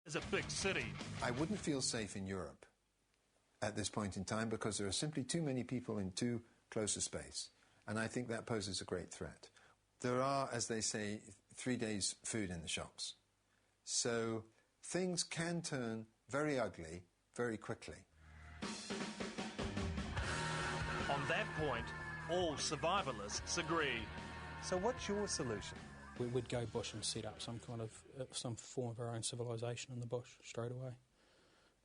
is a big city. I wouldn't feel safe in Europe at this point in time because there are simply too many people in too close a space. And I think that poses a great threat. There are, as they say, 3 days' food in the shops. So things can turn very ugly very quickly. On that point, all survivalists agree. So what's your solution? We'd go bush and set up some form of our own civilisation in the bush straight away.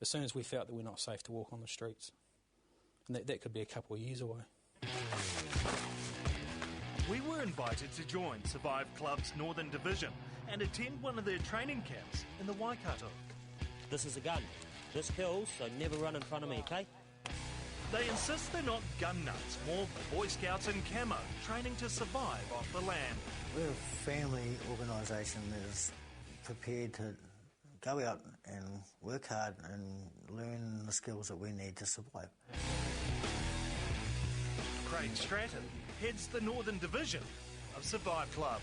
As soon as we felt that we're not safe to walk on the streets. And that could be a couple of years away. We were invited to join Survive Club's Northern Division and attend one of their training camps in the Waikato. This is a gun. This kills, so never run in front of me, okay? They insist they're not gun nuts, more Boy Scouts in camo, training to survive off the land. We're a family organisation that is prepared to go out and work hard and learn the skills that we need to survive. Craig Stratton heads the Northern Division of Survive Club.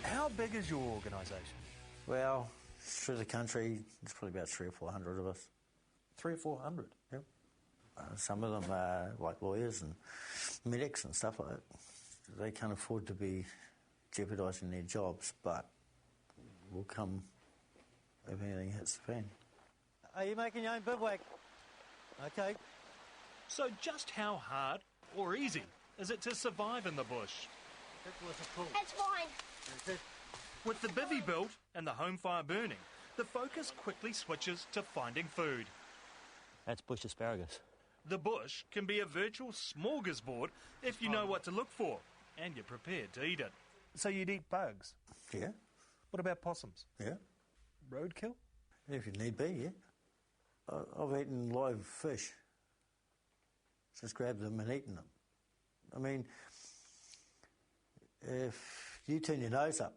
How big is your organisation? Well, through the country, there's probably about 300 or 400 of us. 300 or 400? Yep. Some of them are like lawyers and medics and stuff like that. They can't afford to be jeopardising their jobs, but will come if anything hits the fan. Are you making your own bivouac? Okay. So just how hard or easy is it to survive in the bush? It's fine. With the bivvy built and the home fire burning, the focus quickly switches to finding food. That's bush asparagus. The bush can be a virtual smorgasbord if you know what to look for and you're prepared to eat it. So you'd eat bugs? Yeah. What about possums? Yeah. Roadkill? If you need be, yeah. I've eaten live fish. Just grabbed them and eaten them. I mean, if you turn your nose up,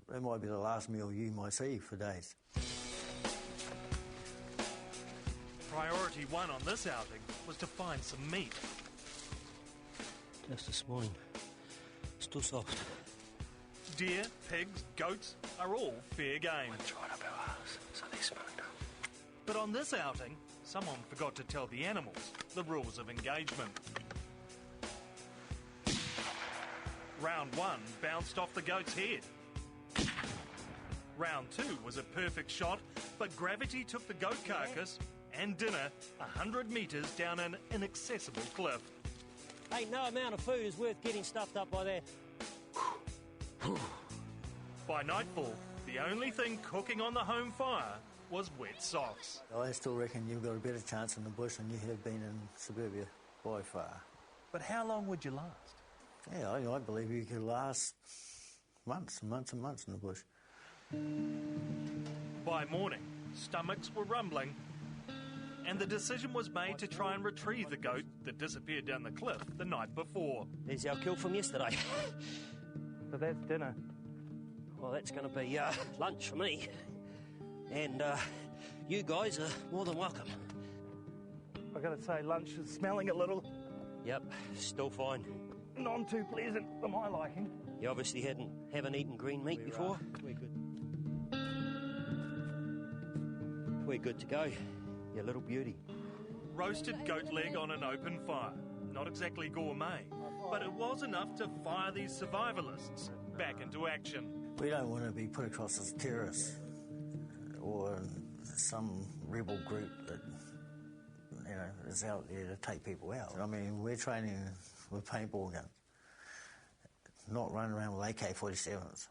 that might be the last meal you might see for days. Priority one on this outing was to find some meat. Just this morning. Still soft. Deer, pigs, goats are all fair game. We're right up our arse, so they smoked up. But on this outing, someone forgot to tell the animals the rules of engagement. Round one bounced off the goat's head. Round two was a perfect shot, but gravity took the goat carcass and dinner 100 metres down an inaccessible cliff. Ain't no amount of food is worth getting stuffed up by that. By nightfall, the only thing cooking on the home fire was wet socks. I still reckon you've got a better chance in the bush than you have been in suburbia, by far. But how long would you last? Yeah, I believe you could last months and months and months in the bush. By morning, stomachs were rumbling, and the decision was made to try and retrieve the goat that disappeared down the cliff the night before. There's our kill from yesterday. So that's dinner. Well, that's going to be lunch for me. And you guys are more than welcome. I've got to say, lunch is smelling a little. Yep, still fine. None too pleasant for my liking. You obviously haven't eaten green meat before. We're good. We're good to go. You little beauty. Roasted goat leg on an open fire. Not exactly gourmet, but it was enough to fire these survivalists back into action. We don't want to be put across as terrorists or some rebel group that, is out there to take people out. I mean, we're training with paintball guns, not running around with AK-47s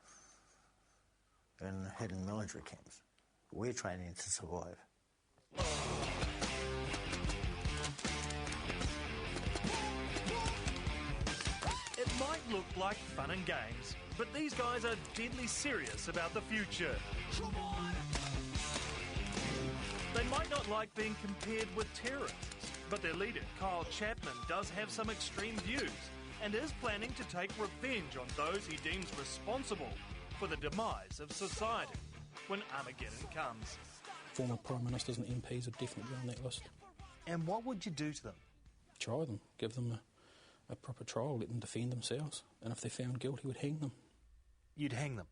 in hidden military camps. We're training to survive. It might look like fun and games, but these guys are deadly serious about the future. They might not like being compared with terrorists, but their leader, Kyle Chapman, does have some extreme views and is planning to take revenge on those he deems responsible for the demise of society when Armageddon comes. Former Prime Ministers and MPs are definitely on that list. And what would you do to them? Try them, give them a proper trial, let them defend themselves, and if they're found guilty, we'd hang them. You'd hang them?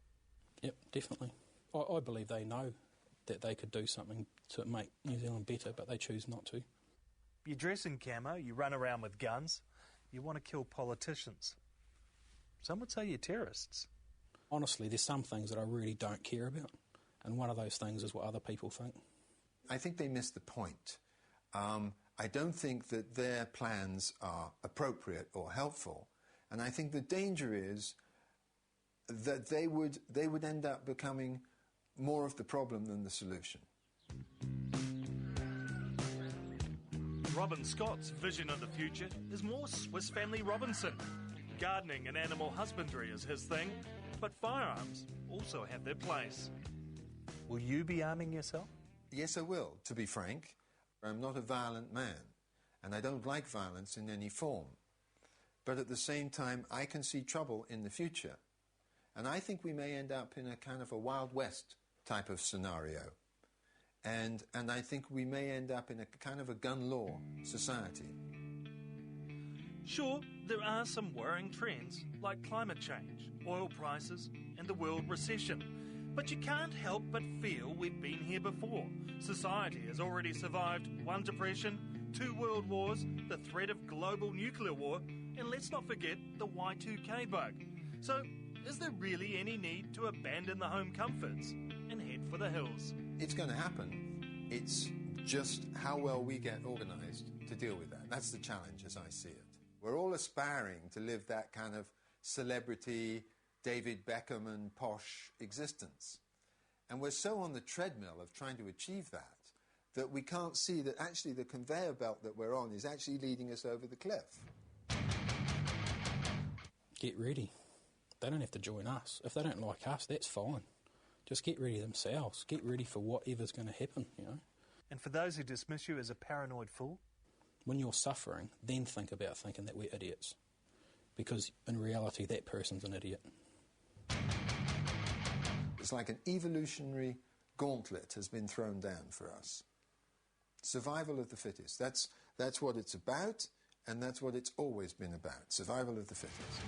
Yep, definitely. I believe they know that they could do something to make New Zealand better, but they choose not to. You dress in camo, you run around with guns, you want to kill politicians. Some would say you're terrorists. Honestly, there's some things that I really don't care about, and one of those things is what other people think. I think they missed the point. I don't think that their plans are appropriate or helpful, and I think the danger is that they would end up becoming more of the problem than the solution. Robin Scott's vision of the future is more Swiss Family Robinson. Gardening and animal husbandry is his thing, but firearms also have their place. Will you be arming yourself? Yes, I will, to be frank. I'm not a violent man, and I don't like violence in any form. But at the same time, I can see trouble in the future. And I think we may end up in a kind of a Wild West type of scenario. And I think we may end up in a kind of a gun law society. Sure, there are some worrying trends like climate change, oil prices, and the world recession. But you can't help but feel we've been here before. Society has already survived one depression, 2 world wars, the threat of global nuclear war, and let's not forget the Y2K bug. So, is there really any need to abandon the home comforts and head for the hills? It's going to happen. It's just how well we get organised to deal with that. That's the challenge as I see it. We're all aspiring to live that kind of celebrity, David Beckham and posh existence. And we're so on the treadmill of trying to achieve that we can't see that actually the conveyor belt that we're on is actually leading us over the cliff. Get ready. They don't have to join us. If they don't like us, that's fine. Just get ready themselves. Get ready for whatever's going to happen, you know. And for those who dismiss you as a paranoid fool? When you're suffering, then think about thinking that we're idiots. Because in reality, that person's an idiot. It's like an evolutionary gauntlet has been thrown down for us. Survival of the fittest. That's what it's about, and that's what it's always been about. Survival of the fittest.